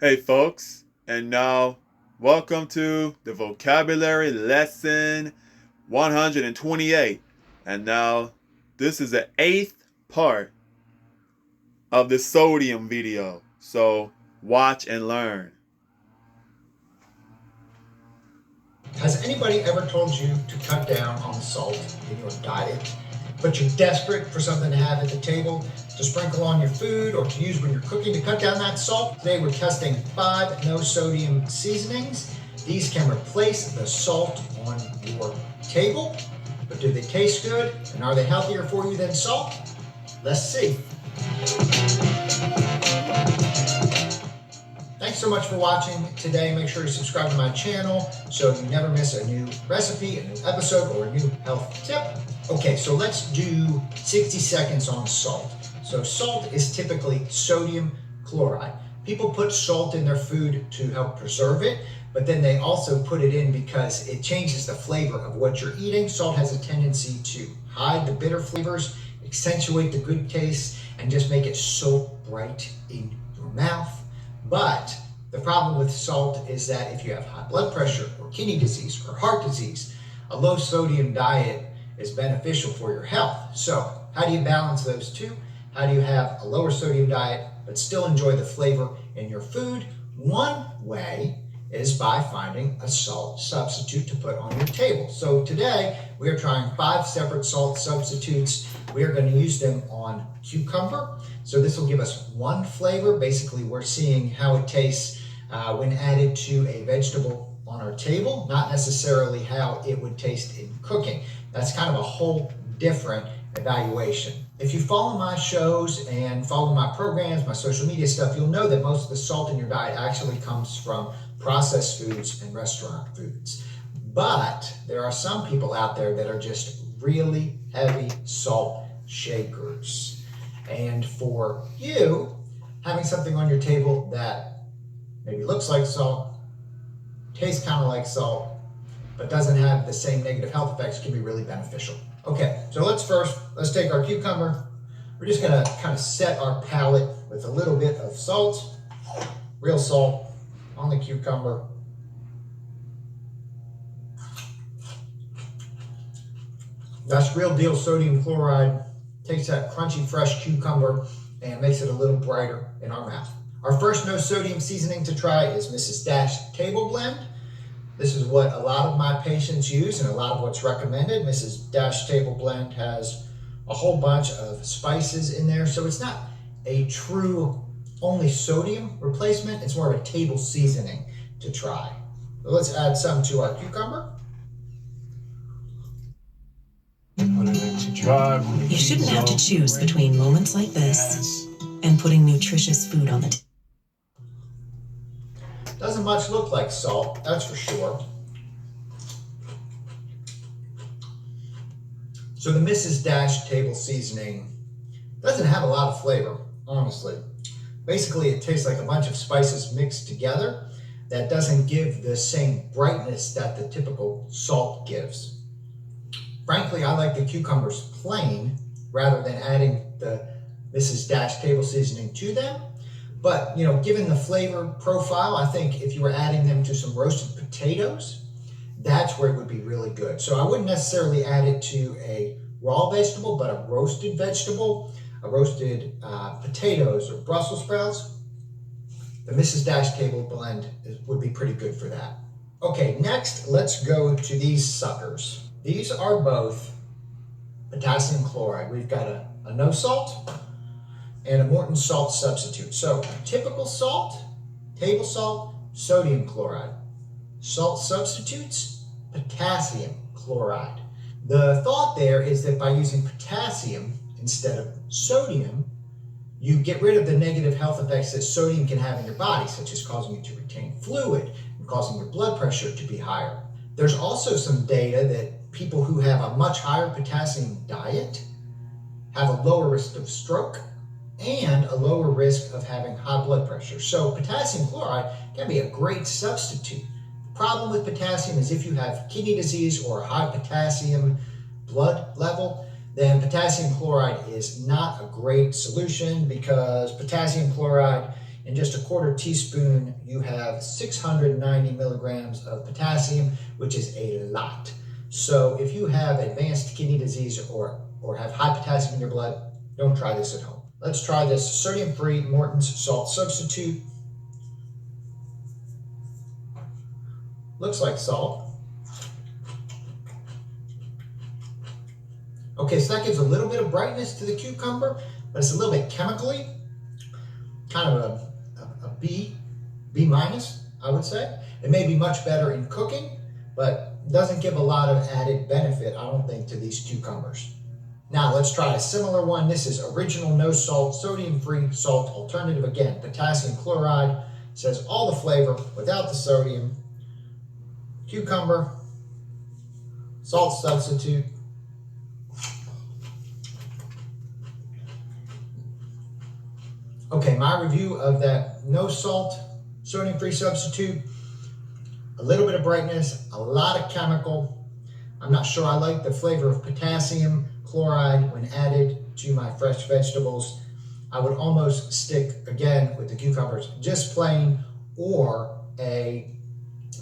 Hey folks, and now welcome to the vocabulary lesson 128. And now this is the eighth part of the sodium video. So watch and learn. Has anybody ever told you to cut down on the salt in your diet, but you're desperate for something to have at the table, to sprinkle on your food, or to use when you're cooking to cut down that salt? Today we're testing 5 no-sodium seasonings. These can replace the salt on your table, but do they taste good, and are they healthier for you than salt? Let's see. Thanks so much for watching today. Make sure to subscribe to my channel so you never miss a new recipe, a new episode, or a new health tip. Okay, so let's do 60 seconds on salt. So salt is typically sodium chloride. People put salt in their food to help preserve it, but then they also put it in because it changes the flavor of what you're eating. Salt has a tendency to hide the bitter flavors, accentuate the good taste, and just make it so bright in your mouth. But the problem with salt is that if you have high blood pressure or kidney disease or heart disease, a low sodium diet is beneficial for your health. So how do you balance those two? How do you have a lower sodium diet but still enjoy the flavor in your food? One way is by finding a salt substitute to put on your table. So today we are trying 5 separate salt substitutes. We are going to use them on cucumber. So this will give us one flavor. Basically, we're seeing how it tastes when added to a vegetable on our table, not necessarily how it would taste in cooking. That's kind of a whole different evaluation. If you follow my shows and follow my programs, my social media stuff, you'll know that most of the salt in your diet actually comes from processed foods and restaurant foods. But there are some people out there that are just really heavy salt shakers. And for you, having something on your table that maybe looks like salt, tastes kind of like salt, but doesn't have the same negative health effects can be really beneficial. Okay, so let's take our cucumber. We're just gonna kind of set our palate with a little bit of salt, real salt on the cucumber. That's real deal sodium chloride. Takes that crunchy, fresh cucumber and makes it a little brighter in our mouth. Our first no sodium seasoning to try is Mrs. Dash Table Blend. This is what a lot of my patients use and a lot of what's recommended. Mrs. Dash Table Blend has a whole bunch of spices in there, so it's not a true only sodium replacement. It's more of a table seasoning to try. So let's add some to our cucumber. You shouldn't have to choose between moments like this and putting nutritious food on the table. Doesn't much look like salt, that's for sure. So the Mrs. Dash table seasoning doesn't have a lot of flavor, honestly. Basically, it tastes like a bunch of spices mixed together that doesn't give the same brightness that the typical salt gives. Frankly, I like the cucumbers plain rather than adding the Mrs. Dash table seasoning to them. But, given the flavor profile, I think if you were adding them to some roasted potatoes, that's where it would be really good. So I wouldn't necessarily add it to a raw vegetable, but a roasted vegetable, a roasted potatoes or Brussels sprouts. The Mrs. Dash Table Blend would be pretty good for that. Okay, next, let's go to these suckers. These are both potassium chloride. We've got a no salt and a Morton salt substitute. So typical salt, table salt, sodium chloride. Salt substitutes, potassium chloride. The thought there is that by using potassium instead of sodium, you get rid of the negative health effects that sodium can have in your body, such as causing you to retain fluid and causing your blood pressure to be higher. There's also some data that people who have a much higher potassium diet have a lower risk of stroke and a lower risk of having high blood pressure. So potassium chloride can be a great substitute. The problem with potassium is if you have kidney disease or a high potassium blood level, then potassium chloride is not a great solution because potassium chloride In just a quarter teaspoon, you have 690 milligrams of potassium, which is a lot. So if you have advanced kidney disease or have high potassium in your blood, don't try this at home. Let's try this sodium-free Morton's salt substitute. Looks like salt. Okay, so that gives a little bit of brightness to the cucumber, but it's a little bit chemically, kind of a B minus, I would say. It may be much better in cooking, but doesn't give a lot of added benefit, I don't think, to these cucumbers. Now let's try a similar one. This is original no salt, sodium-free salt alternative. Again, potassium chloride, says all the flavor without the sodium. Cucumber, salt substitute. Okay, my review of that no salt, sodium-free substitute, a little bit of brightness, a lot of chemical. I'm not sure I like the flavor of potassium chloride when added to my fresh vegetables. I would almost stick, again, with the cucumbers, just plain, or a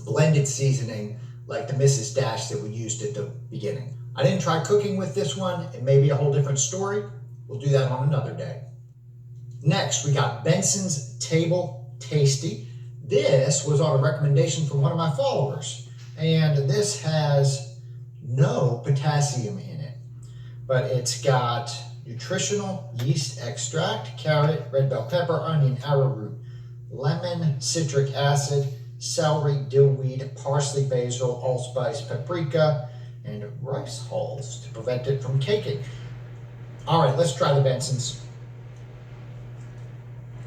blended seasoning like the Mrs. Dash that we used at the beginning. I didn't try cooking with this one. It may be a whole different story. We'll do that on another day. Next, we got Benson's Table Tasty. This was on a recommendation from one of my followers, and this has no potassium in it, but it's got nutritional yeast extract, carrot, red bell pepper, onion, arrowroot, lemon, citric acid, celery, dillweed, parsley, basil, allspice, paprika, and rice hulls to prevent it from caking. All right, let's try the Benson's.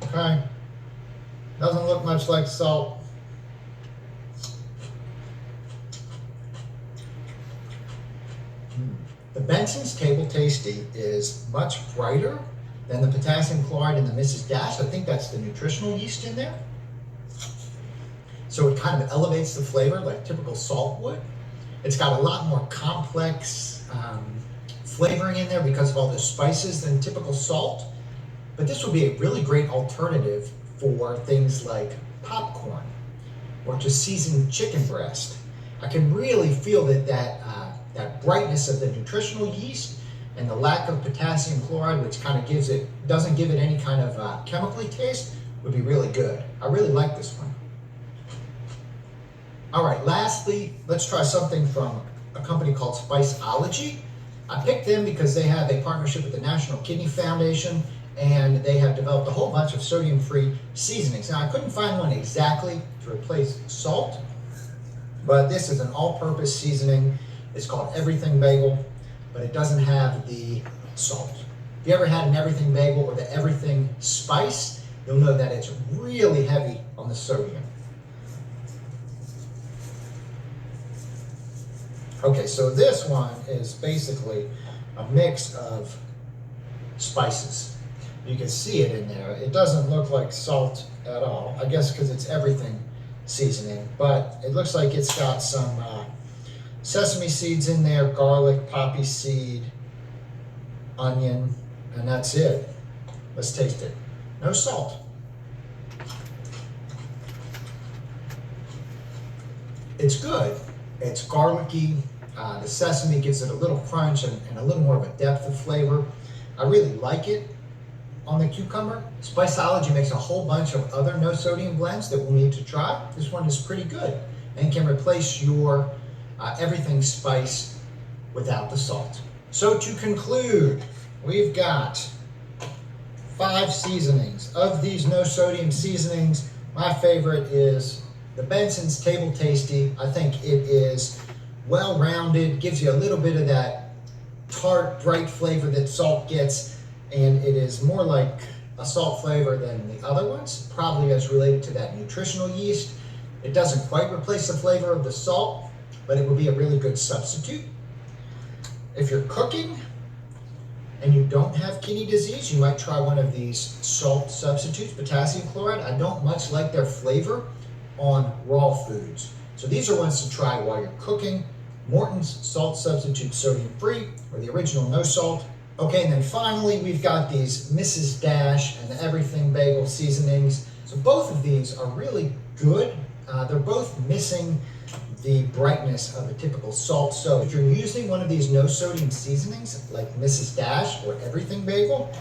Okay, doesn't look much like salt. The Benson's Table Tasty is much brighter than the potassium chloride in the Mrs. Dash. I think that's the nutritional yeast in there. So it kind of elevates the flavor like typical salt would. It's got a lot more complex flavoring in there because of all the spices than typical salt. But this would be a really great alternative for things like popcorn or to seasoned chicken breast. I can really feel that brightness of the nutritional yeast and the lack of potassium chloride, which kind of doesn't give it any kind of chemically taste, would be really good. I really like this one. All right, lastly, let's try something from a company called Spiceology. I picked them because they have a partnership with the National Kidney Foundation, and they have developed a whole bunch of sodium-free seasonings. Now, I couldn't find one exactly to replace salt, but this is an all-purpose seasoning. It's called Everything Bagel, but it doesn't have the salt. If you ever had an Everything Bagel or the Everything Spice, you'll know that it's really heavy on the sodium. Okay, so this one is basically a mix of spices. You can see it in there. It doesn't look like salt at all, I guess because it's everything seasoning, but it looks like it's got some sesame seeds in there, garlic, poppy seed, onion, and that's it. Let's taste it. No salt. It's good. It's garlicky. The sesame gives it a little crunch and a little more of a depth of flavor. I really like it on the cucumber. Spiceology makes a whole bunch of other no sodium blends that we'll need to try. This one is pretty good and can replace your everything spice without the salt. So to conclude, we've got 5 seasonings. Of these no sodium seasonings, my favorite is the Benson's Table Tasty. I think it is well-rounded, gives you a little bit of that tart, bright flavor that salt gets, and it is more like a salt flavor than the other ones, probably as related to that nutritional yeast. It doesn't quite replace the flavor of the salt, but it would be a really good substitute. If you're cooking and you don't have kidney disease, you might try one of these salt substitutes, potassium chloride. I don't much like their flavor on raw foods. So these are ones to try while you're cooking. Morton's salt substitute sodium free, or the original no salt, Okay, and then finally we've got these Mrs. Dash and the Everything Bagel seasonings. So both of these are really good. They're both missing the brightness of a typical salt. So if you're using one of these no sodium seasonings like Mrs. Dash or Everything Bagel,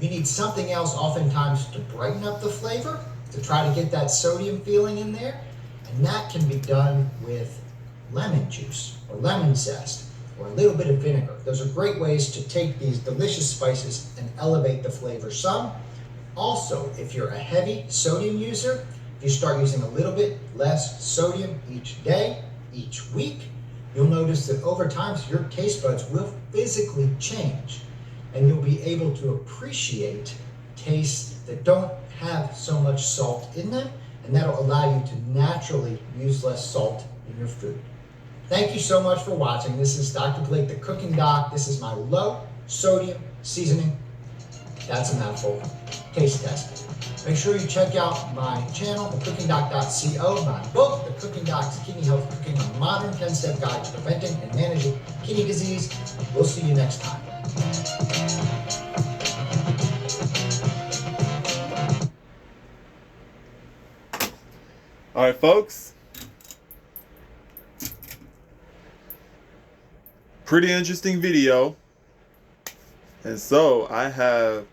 you need something else oftentimes to brighten up the flavor, to try to get that sodium feeling in there. And that can be done with lemon juice or lemon zest or a little bit of vinegar. Those are great ways to take these delicious spices and elevate the flavor some. Also, if you're a heavy sodium user, if you start using a little bit less sodium each day, each week, you'll notice that over time your taste buds will physically change and you'll be able to appreciate tastes that don't have so much salt in them, and that'll allow you to naturally use less salt in your food. Thank you so much for watching. This is Dr. Blake, the Cooking Doc. This is my low sodium seasoning, that's a mouthful, taste test. Make sure you check out my channel, thecookingdoc.co, my book, The Cooking Doc's Kidney Health Cooking, a modern 10-step guide to preventing and managing kidney disease. We'll see you next time. All right, folks. Pretty interesting video. And so I have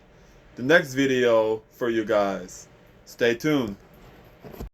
the next video for you guys. Stay tuned.